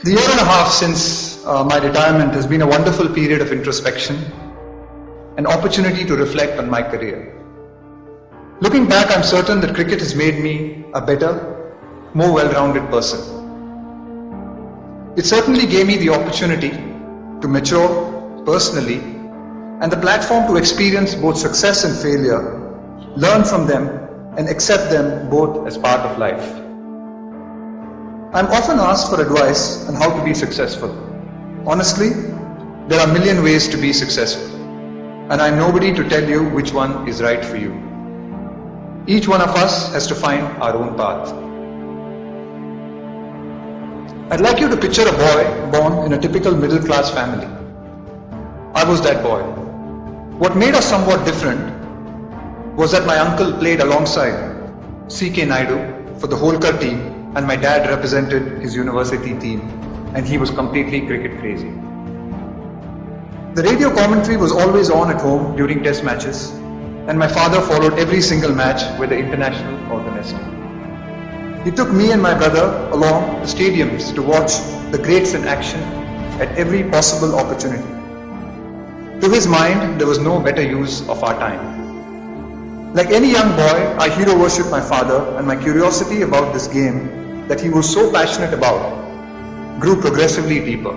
The year and a half since my retirement has been a wonderful period of introspection, an opportunity to reflect on my career. Looking back, I'm certain that cricket has made me a better, more well-rounded person. It certainly gave me the opportunity to mature personally and the platform to experience both success and failure, learn from them and accept them both as part of life. I'm often asked for advice on how to be successful. Honestly, there are a million ways to be successful, and I'm nobody to tell you which one is right for you. Each one of us has to find our own path. I'd like you to picture a boy born in a typical middle-class family. I was that boy. What made us somewhat different was that my uncle played alongside C.K. Naidu for the Holkar team, and my dad represented his university team, and he was completely cricket crazy. The radio commentary was always on at home during test matches, and my father followed every single match, whether international or domestic. He took me and my brother along the stadiums to watch the greats in action at every possible opportunity. To his mind, there was no better use of our time. Like any young boy, I hero worshipped my father, and my curiosity about this game that he was so passionate about grew progressively deeper.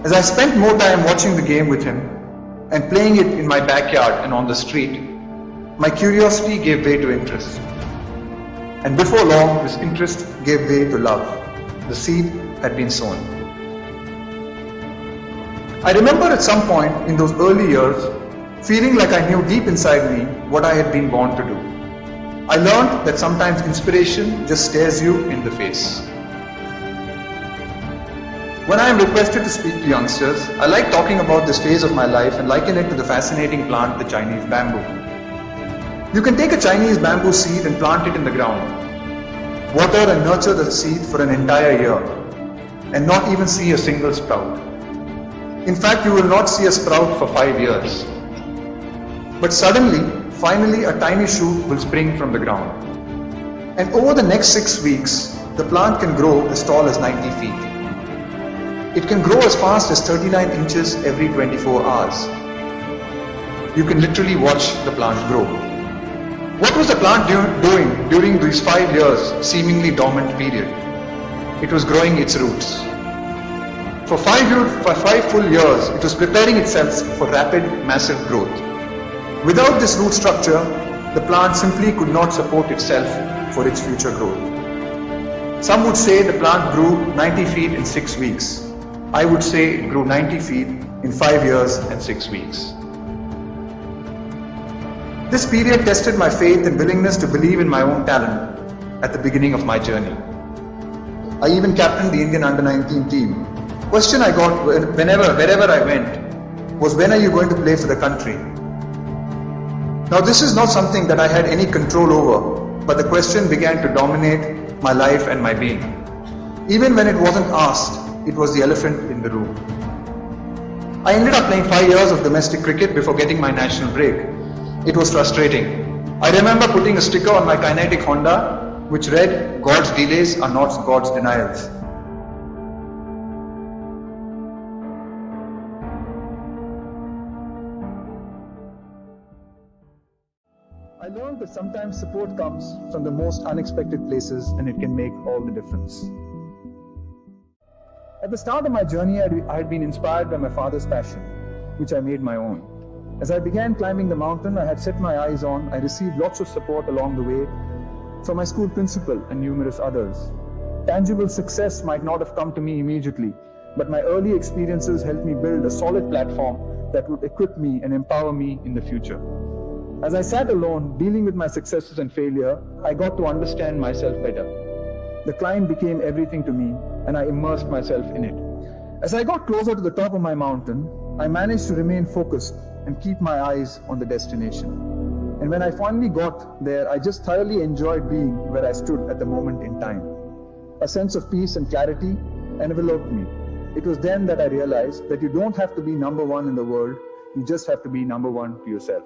As I spent more time watching the game with him and playing it in my backyard and on the street, my curiosity gave way to interest. And before long, this interest gave way to love. The seed had been sown. I remember at some point in those early years, feeling like I knew deep inside me what I had been born to do. I learned that sometimes inspiration just stares you in the face. When I am requested to speak to youngsters, I like talking about this phase of my life and liken it to the fascinating plant, the Chinese bamboo. You can take a Chinese bamboo seed and plant it in the ground, water and nurture the seed for an entire year, and not even see a single sprout. In fact, you will not see a sprout for 5 years. But suddenly, finally a tiny shoot will spring from the ground. And over the next 6 weeks, the plant can grow as tall as 90 feet. It can grow as fast as 39 inches every 24 hours. You can literally watch the plant grow. What was the plant doing during these 5 years seemingly dormant period? It was growing its roots. For 5 full years, it was preparing itself for rapid, massive growth. Without this root structure, the plant simply could not support itself for its future growth. Some would say the plant grew 90 feet in 6 weeks. I would say it grew 90 feet in 5 years and 6 weeks. This period tested my faith and willingness to believe in my own talent at the beginning of my journey. I even captained the Indian Under-19 team. Question I got wherever I went was, when are you going to play for the country? Now this is not something that I had any control over, but the question began to dominate my life and my being. Even when it wasn't asked, it was the elephant in the room. I ended up playing 5 years of domestic cricket before getting my national break. It was frustrating. I remember putting a sticker on my Kinetic Honda which read, "God's delays are not God's denials." I learned that sometimes support comes from the most unexpected places, and it can make all the difference. At the start of my journey, I had been inspired by my father's passion, which I made my own. As I began climbing the mountain I had set my eyes on, I received lots of support along the way from my school principal and numerous others. Tangible success might not have come to me immediately, but my early experiences helped me build a solid platform that would equip me and empower me in the future. As I sat alone, dealing with my successes and failure, I got to understand myself better. The climb became everything to me, and I immersed myself in it. As I got closer to the top of my mountain, I managed to remain focused and keep my eyes on the destination. And when I finally got there, I just thoroughly enjoyed being where I stood at the moment in time. A sense of peace and clarity enveloped me. It was then that I realized that you don't have to be number one in the world, you just have to be number one to yourself.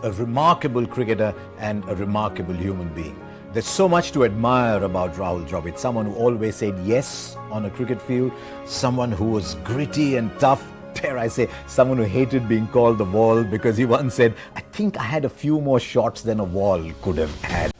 a remarkable cricketer and a remarkable human being. There's so much to admire about Rahul Dravid. Someone who always said yes on a cricket field, someone who was gritty and tough, dare I say, someone who hated being called the wall because he once said, I think I had a few more shots than a wall could have had.